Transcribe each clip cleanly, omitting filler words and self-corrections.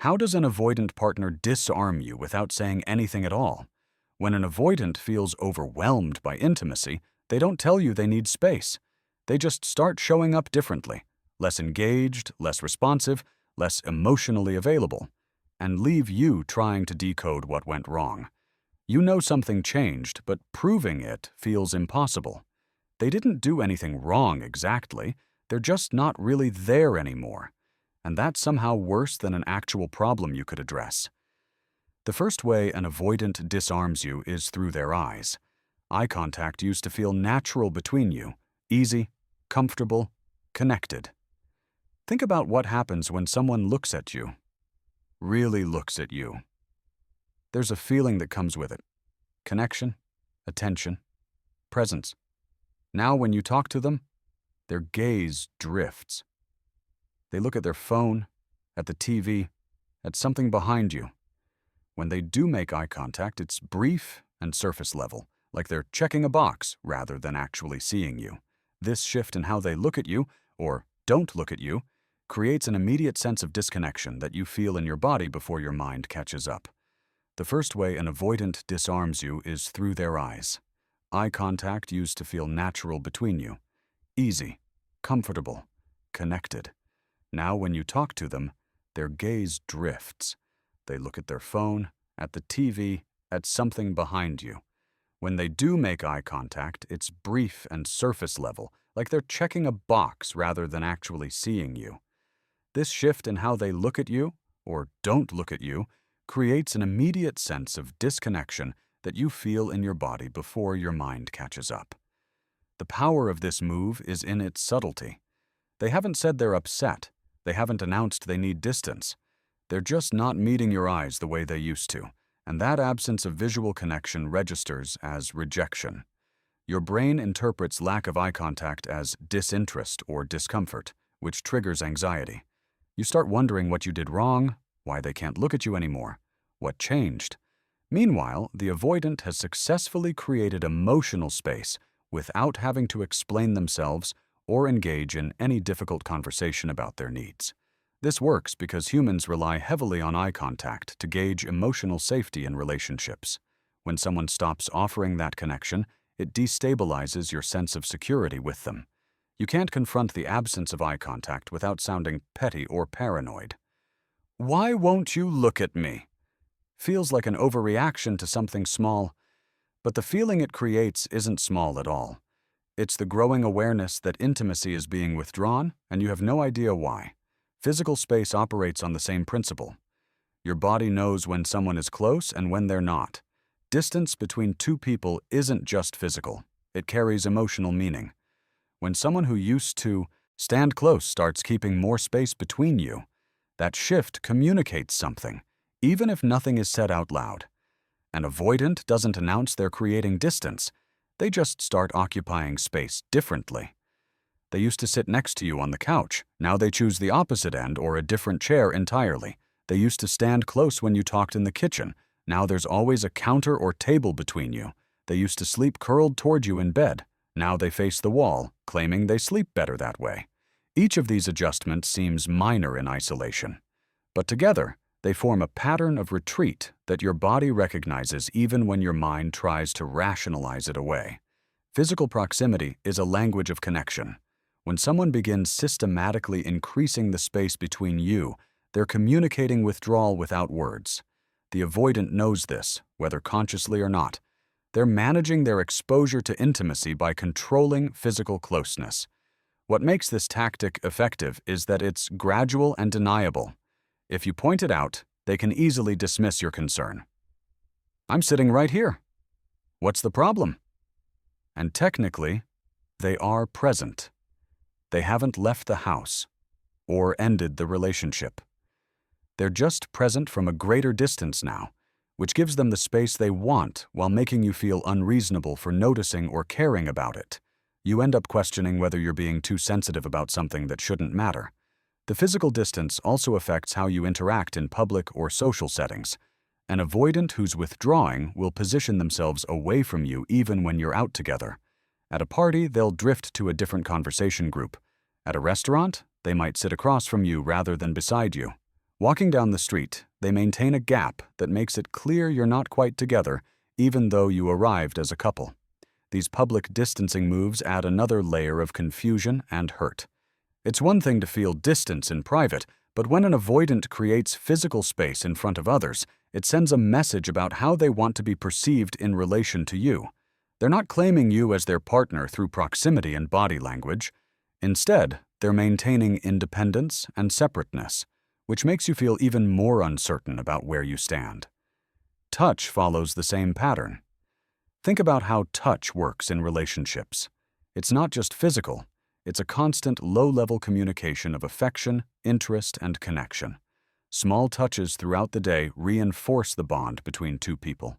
How does an avoidant partner disarm you without saying anything at all? When an avoidant feels overwhelmed by intimacy, they don't tell you they need space. They just start showing up differently, less engaged, less responsive, less emotionally available, and leave you trying to decode what went wrong. You know something changed, but proving it feels impossible. They didn't do anything wrong exactly, they're just not really there anymore. And that's somehow worse than an actual problem you could address. The first way an avoidant disarms you is through their eyes. Eye contact used to feel natural between you, easy, comfortable, connected. Think about what happens when someone looks at you, really looks at you. There's a feeling that comes with it. Connection, attention, presence. Now when you talk to them, their gaze drifts. They look at their phone, at the TV, at something behind you. When they do make eye contact, it's brief and surface level, like they're checking a box rather than actually seeing you. This shift in how they look at you, or don't look at you, creates an immediate sense of disconnection that you feel in your body before your mind catches up. The first way an avoidant disarms you is through their eyes. Eye contact used to feel natural between you, easy, comfortable, connected. Now when you talk to them, their gaze drifts. They look at their phone, at the TV, at something behind you. When they do make eye contact, it's brief and surface level, like they're checking a box rather than actually seeing you. This shift in how they look at you, or don't look at you, creates an immediate sense of disconnection that you feel in your body before your mind catches up. The power of this move is in its subtlety. They haven't said they're upset. They haven't announced they need distance. They're just not meeting your eyes the way they used to, and that absence of visual connection registers as rejection. Your brain interprets lack of eye contact as disinterest or discomfort, which triggers anxiety. You start wondering what you did wrong, why they can't look at you anymore, what changed. Meanwhile, the avoidant has successfully created emotional space without having to explain themselves or engage in any difficult conversation about their needs. This works because humans rely heavily on eye contact to gauge emotional safety in relationships. When someone stops offering that connection, it destabilizes your sense of security with them. You can't confront the absence of eye contact without sounding petty or paranoid. "Why won't you look at me?" Feels like an overreaction to something small, but the feeling it creates isn't small at all. It's the growing awareness that intimacy is being withdrawn, and you have no idea why. Physical space operates on the same principle. Your body knows when someone is close and when they're not. Distance between two people isn't just physical. It carries emotional meaning. When someone who used to stand close starts keeping more space between you, that shift communicates something, even if nothing is said out loud. An avoidant doesn't announce they're creating distance. They just start occupying space differently. They used to sit next to you on the couch. Now they choose the opposite end or a different chair entirely. They used to stand close when you talked in the kitchen. Now there's always a counter or table between you. They used to sleep curled toward you in bed. Now they face the wall, claiming they sleep better that way. Each of these adjustments seems minor in isolation. But together, they form a pattern of retreat that your body recognizes even when your mind tries to rationalize it away. Physical proximity is a language of connection. When someone begins systematically increasing the space between you, they're communicating withdrawal without words. The avoidant knows this, whether consciously or not. They're managing their exposure to intimacy by controlling physical closeness. What makes this tactic effective is that it's gradual and deniable. If you point it out, they can easily dismiss your concern. "I'm sitting right here. What's the problem?" And technically, they are present. They haven't left the house or ended the relationship. They're just present from a greater distance now, which gives them the space they want while making you feel unreasonable for noticing or caring about it. You end up questioning whether you're being too sensitive about something that shouldn't matter. The physical distance also affects how you interact in public or social settings. An avoidant who's withdrawing will position themselves away from you even when you're out together. At a party, they'll drift to a different conversation group. At a restaurant, they might sit across from you rather than beside you. Walking down the street, they maintain a gap that makes it clear you're not quite together, even though you arrived as a couple. These public distancing moves add another layer of confusion and hurt. It's one thing to feel distance in private, but when an avoidant creates physical space in front of others, it sends a message about how they want to be perceived in relation to you. They're not claiming you as their partner through proximity and body language. Instead, they're maintaining independence and separateness, which makes you feel even more uncertain about where you stand. Touch follows the same pattern. Think about how touch works in relationships. It's not just physical. It's a constant low-level communication of affection, interest, and connection. Small touches throughout the day reinforce the bond between two people.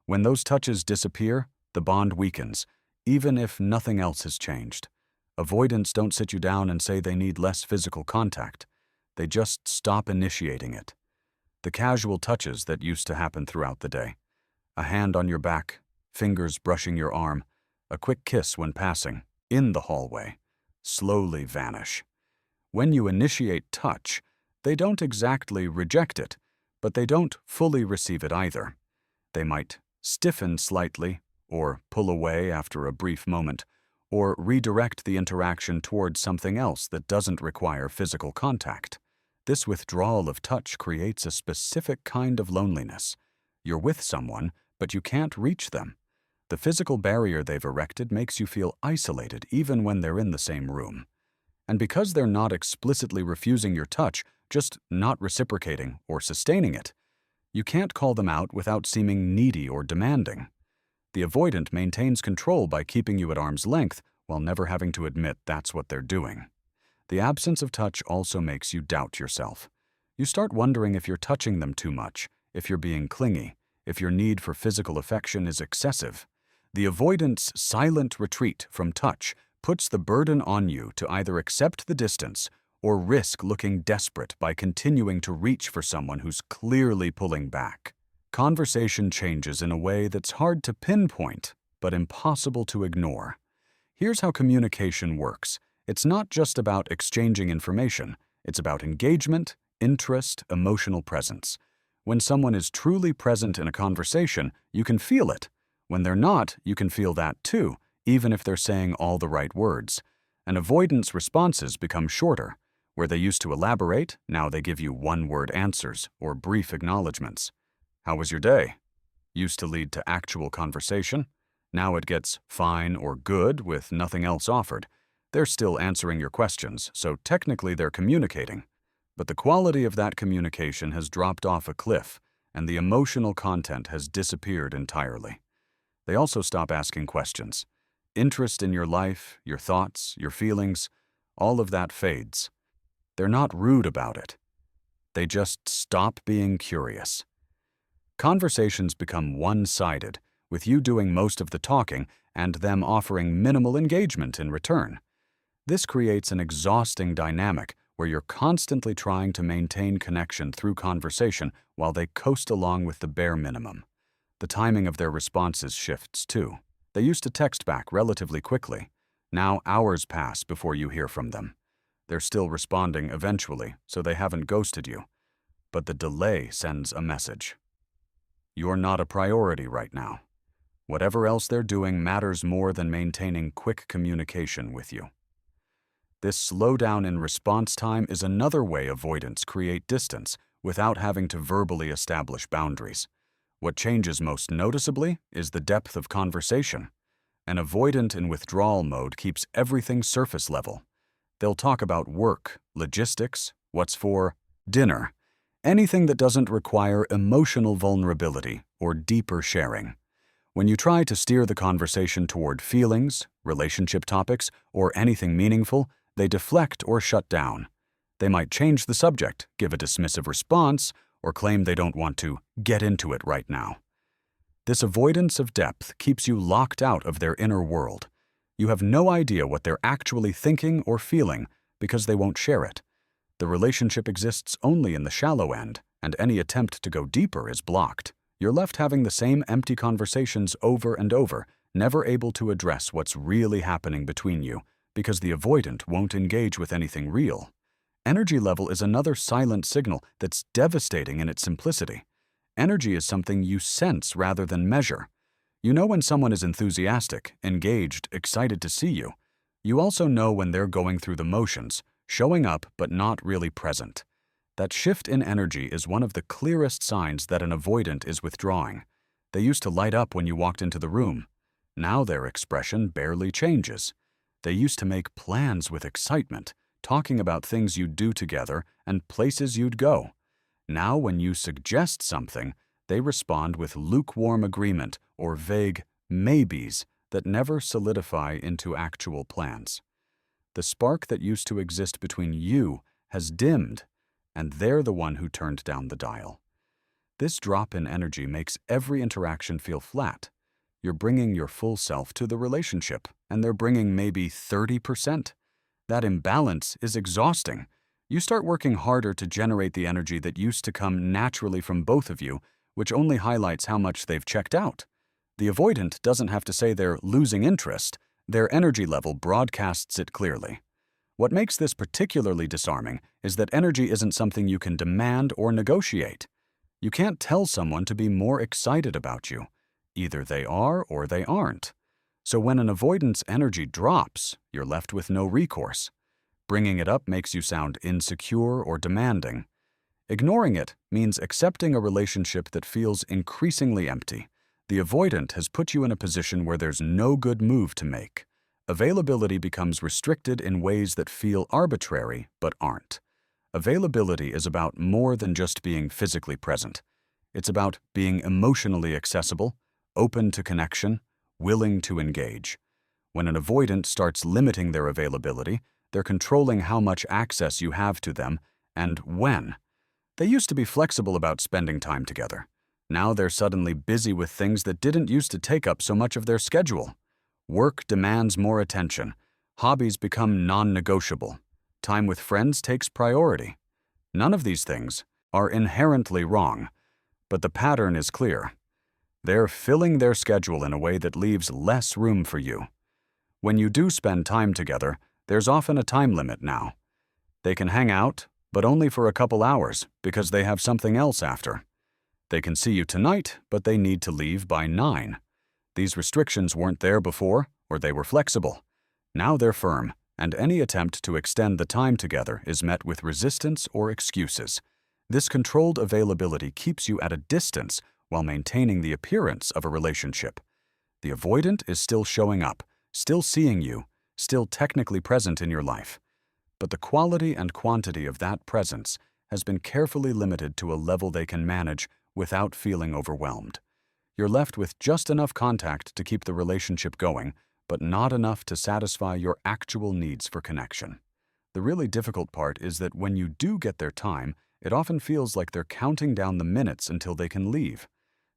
When those touches disappear, the bond weakens, even if nothing else has changed. Avoidants don't sit you down and say they need less physical contact. They just stop initiating it. The casual touches that used to happen throughout the day. A hand on your back, fingers brushing your arm, a quick kiss when passing, in the hallway, slowly vanish. When you initiate touch, they don't exactly reject it, but they don't fully receive it either. They might stiffen slightly, or pull away after a brief moment, or redirect the interaction towards something else that doesn't require physical contact. This withdrawal of touch creates a specific kind of loneliness. You're with someone, but you can't reach them. The physical barrier they've erected makes you feel isolated even when they're in the same room. And because they're not explicitly refusing your touch, just not reciprocating or sustaining it, you can't call them out without seeming needy or demanding. The avoidant maintains control by keeping you at arm's length while never having to admit that's what they're doing. The absence of touch also makes you doubt yourself. You start wondering if you're touching them too much, if you're being clingy, if your need for physical affection is excessive. The avoidant's silent retreat from touch puts the burden on you to either accept the distance or risk looking desperate by continuing to reach for someone who's clearly pulling back. Conversation changes in a way that's hard to pinpoint, but impossible to ignore. Here's how communication works. It's not just about exchanging information. It's about engagement, interest, emotional presence. When someone is truly present in a conversation, you can feel it. When they're not, you can feel that too, even if they're saying all the right words. And avoidance responses become shorter. Where they used to elaborate, now they give you one-word answers or brief acknowledgments. How was your day? Used to lead to actual conversation. Now it gets fine or good with nothing else offered. They're still answering your questions, so technically they're communicating. But the quality of that communication has dropped off a cliff, and the emotional content has disappeared entirely. They also stop asking questions. Interest in your life, your thoughts, your feelings, all of that fades. They're not rude about it. They just stop being curious. Conversations become one-sided, with you doing most of the talking and them offering minimal engagement in return. This creates an exhausting dynamic where you're constantly trying to maintain connection through conversation while they coast along with the bare minimum. The timing of their responses shifts too. They used to text back relatively quickly. Now hours pass before you hear from them. They're still responding eventually, so they haven't ghosted you. But the delay sends a message. You're not a priority right now. Whatever else they're doing matters more than maintaining quick communication with you. This slowdown in response time is another way avoidants create distance without having to verbally establish boundaries. What changes most noticeably is the depth of conversation. An avoidant in withdrawal mode keeps everything surface level. They'll talk about work, logistics, what's for dinner, anything that doesn't require emotional vulnerability or deeper sharing. When you try to steer the conversation toward feelings, relationship topics, or anything meaningful, they deflect or shut down. They might change the subject, give a dismissive response, or claim they don't want to get into it right now. This avoidance of depth keeps you locked out of their inner world. You have no idea what they're actually thinking or feeling because they won't share it. The relationship exists only in the shallow end, and any attempt to go deeper is blocked. You're left having the same empty conversations over and over, never able to address what's really happening between you because the avoidant won't engage with anything real. Energy level is another silent signal that's devastating in its simplicity. Energy is something you sense rather than measure. You know when someone is enthusiastic, engaged, excited to see you. You also know when they're going through the motions, showing up but not really present. That shift in energy is one of the clearest signs that an avoidant is withdrawing. They used to light up when you walked into the room. Now their expression barely changes. They used to make plans with excitement, talking about things you'd do together and places you'd go. Now when you suggest something, they respond with lukewarm agreement or vague maybes that never solidify into actual plans. The spark that used to exist between you has dimmed, and they're the one who turned down the dial. This drop in energy makes every interaction feel flat. You're bringing your full self to the relationship, and they're bringing maybe 30%. That imbalance is exhausting. You start working harder to generate the energy that used to come naturally from both of you, which only highlights how much they've checked out. The avoidant doesn't have to say they're losing interest. Their energy level broadcasts it clearly. What makes this particularly disarming is that energy isn't something you can demand or negotiate. You can't tell someone to be more excited about you. Either they are or they aren't. So when an avoidant's energy drops, you're left with no recourse. Bringing it up makes you sound insecure or demanding. Ignoring it means accepting a relationship that feels increasingly empty. The avoidant has put you in a position where there's no good move to make. Availability becomes restricted in ways that feel arbitrary but aren't. Availability is about more than just being physically present. It's about being emotionally accessible, open to connection, willing to engage. When an avoidant starts limiting their availability, they're controlling how much access you have to them and when. They used to be flexible about spending time together. Now they're suddenly busy with things that didn't used to take up so much of their schedule. Work demands more attention. Hobbies become non-negotiable. Time with friends takes priority. None of these things are inherently wrong, but the pattern is clear. They're filling their schedule in a way that leaves less room for you. When you do spend time together, there's often a time limit now. They can hang out, but only for a couple hours because they have something else after. They can see you tonight, but they need to leave by 9. These restrictions weren't there before, or they were flexible. Now they're firm, and any attempt to extend the time together is met with resistance or excuses. This controlled availability keeps you at a distance while maintaining the appearance of a relationship. The avoidant is still showing up, still seeing you, still technically present in your life. But the quality and quantity of that presence has been carefully limited to a level they can manage without feeling overwhelmed. You're left with just enough contact to keep the relationship going, but not enough to satisfy your actual needs for connection. The really difficult part is that when you do get their time, it often feels like they're counting down the minutes until they can leave.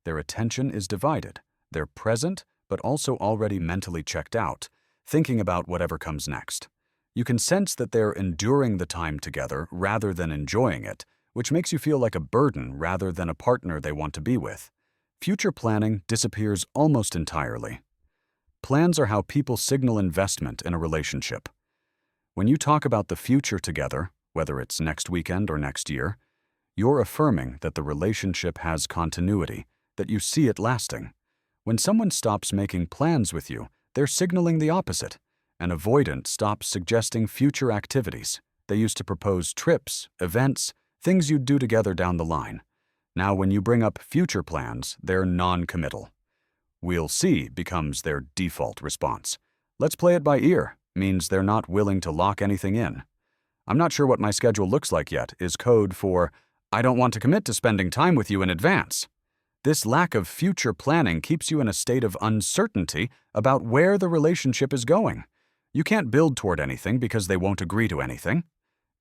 Their attention is divided. They're present, but also already mentally checked out, thinking about whatever comes next. You can sense that they're enduring the time together rather than enjoying it, which makes you feel like a burden rather than a partner they want to be with. Future planning disappears almost entirely. Plans are how people signal investment in a relationship. When you talk about the future together, whether it's next weekend or next year, you're affirming that the relationship has continuity, that you see it lasting. When someone stops making plans with you, they're signaling the opposite. An avoidant stops suggesting future activities. They used to propose trips, events, things you'd do together down the line. Now when you bring up future plans, they're non-committal. "We'll see" becomes their default response. "Let's play it by ear" means they're not willing to lock anything in. "I'm not sure what my schedule looks like yet" is code for "I don't want to commit to spending time with you in advance." This lack of future planning keeps you in a state of uncertainty about where the relationship is going. You can't build toward anything because they won't agree to anything.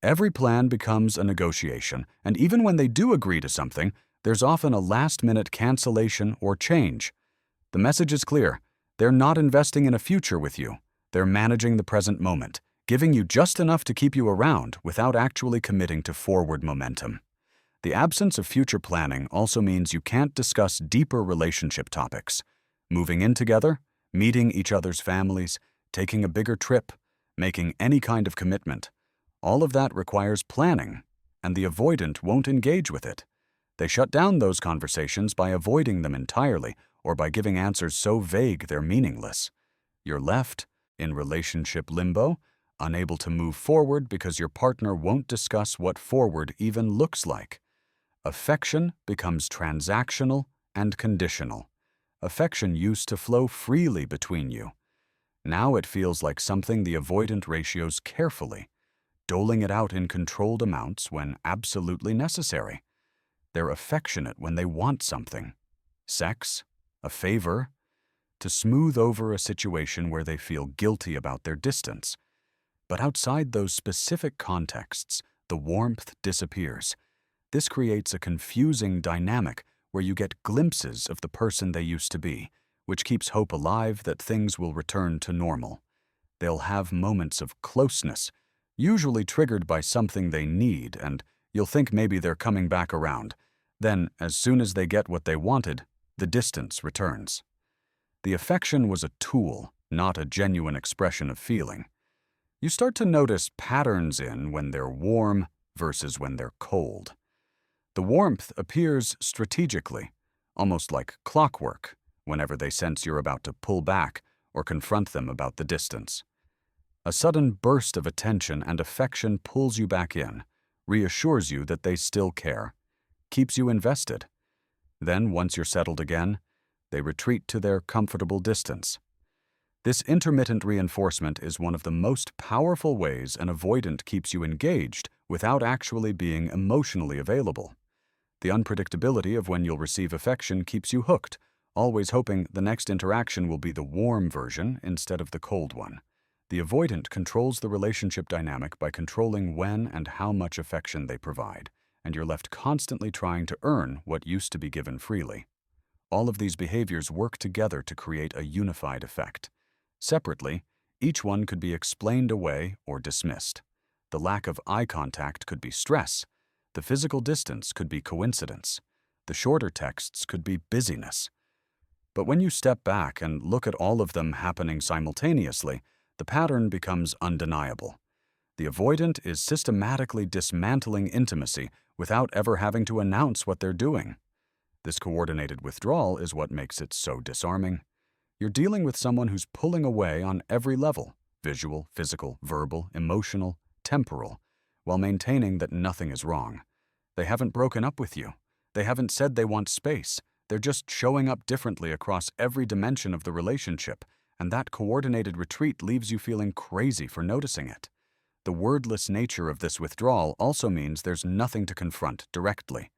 Every plan becomes a negotiation, and even when they do agree to something, there's often a last-minute cancellation or change. The message is clear. They're not investing in a future with you. They're managing the present moment, giving you just enough to keep you around without actually committing to forward momentum. The absence of future planning also means you can't discuss deeper relationship topics. Moving in together, meeting each other's families, taking a bigger trip, making any kind of commitment. All of that requires planning, and the avoidant won't engage with it. They shut down those conversations by avoiding them entirely or by giving answers so vague they're meaningless. You're left in relationship limbo, unable to move forward because your partner won't discuss what forward even looks like. Affection becomes transactional and conditional. Affection used to flow freely between you. Now it feels like something the avoidant ratios carefully, doling it out in controlled amounts when absolutely necessary. They're affectionate when they want something, sex, a favor, to smooth over a situation where they feel guilty about their distance. But outside those specific contexts, the warmth disappears. This creates a confusing dynamic where you get glimpses of the person they used to be, which keeps hope alive that things will return to normal. They'll have moments of closeness, usually triggered by something they need, and you'll think maybe they're coming back around. Then, as soon as they get what they wanted, the distance returns. The affection was a tool, not a genuine expression of feeling. You start to notice patterns in when they're warm versus when they're cold. The warmth appears strategically, almost like clockwork, whenever they sense you're about to pull back or confront them about the distance. A sudden burst of attention and affection pulls you back in, reassures you that they still care, keeps you invested. Then, once you're settled again, they retreat to their comfortable distance. This intermittent reinforcement is one of the most powerful ways an avoidant keeps you engaged without actually being emotionally available. The unpredictability of when you'll receive affection keeps you hooked, always hoping the next interaction will be the warm version instead of the cold one. The avoidant controls the relationship dynamic by controlling when and how much affection they provide, and you're left constantly trying to earn what used to be given freely. All of these behaviors work together to create a unified effect. Separately, each one could be explained away or dismissed. The lack of eye contact could be stress. The physical distance could be coincidence. The shorter texts could be busyness. But when you step back and look at all of them happening simultaneously, the pattern becomes undeniable. The avoidant is systematically dismantling intimacy without ever having to announce what they're doing. This coordinated withdrawal is what makes it so disarming. You're dealing with someone who's pulling away on every level, visual, physical, verbal, emotional, temporal, while maintaining that nothing is wrong. They haven't broken up with you. They haven't said they want space. They're just showing up differently across every dimension of the relationship, and that coordinated retreat leaves you feeling crazy for noticing it. The wordless nature of this withdrawal also means there's nothing to confront directly.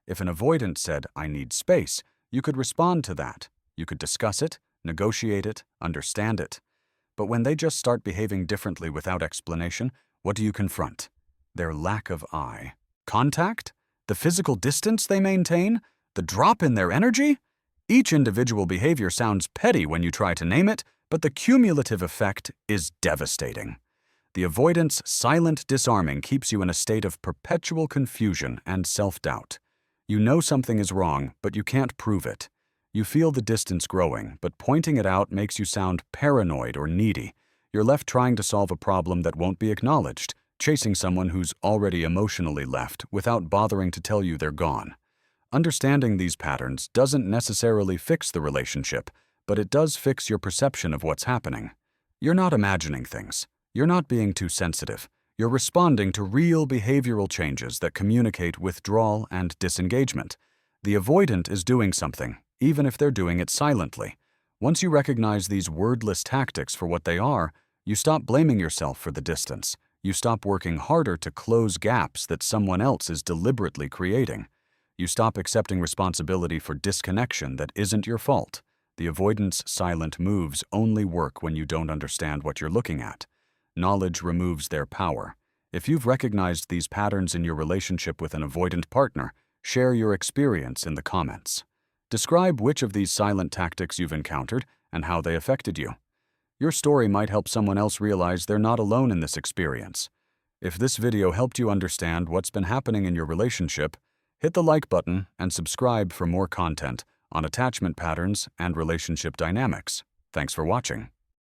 If an avoidant said, "I need space," you could respond to that. You could discuss it, negotiate it, understand it. But when they just start behaving differently without explanation, what do you confront? Their lack of eye contact? The physical distance they maintain? The drop in their energy? Each individual behavior sounds petty when you try to name it, but the cumulative effect is devastating. The avoidance silent disarming keeps you in a state of perpetual confusion and self-doubt. You know something is wrong, but you can't prove it. You feel the distance growing, but pointing it out makes you sound paranoid or needy. You're left trying to solve a problem that won't be acknowledged, chasing someone who's already emotionally left without bothering to tell you they're gone. Understanding these patterns doesn't necessarily fix the relationship, but it does fix your perception of what's happening. You're not imagining things. You're not being too sensitive. You're responding to real behavioral changes that communicate withdrawal and disengagement. The avoidant is doing something, even if they're doing it silently. Once you recognize these wordless tactics for what they are, you stop blaming yourself for the distance. You stop working harder to close gaps that someone else is deliberately creating. You stop accepting responsibility for disconnection that isn't your fault. The avoidance silent moves only work when you don't understand what you're looking at. Knowledge removes their power. If you've recognized these patterns in your relationship with an avoidant partner, share your experience in the comments. Describe which of these silent tactics you've encountered and how they affected you. Your story might help someone else realize they're not alone in this experience. If this video helped you understand what's been happening in your relationship, hit the like button and subscribe for more content on attachment patterns and relationship dynamics. Thanks for watching.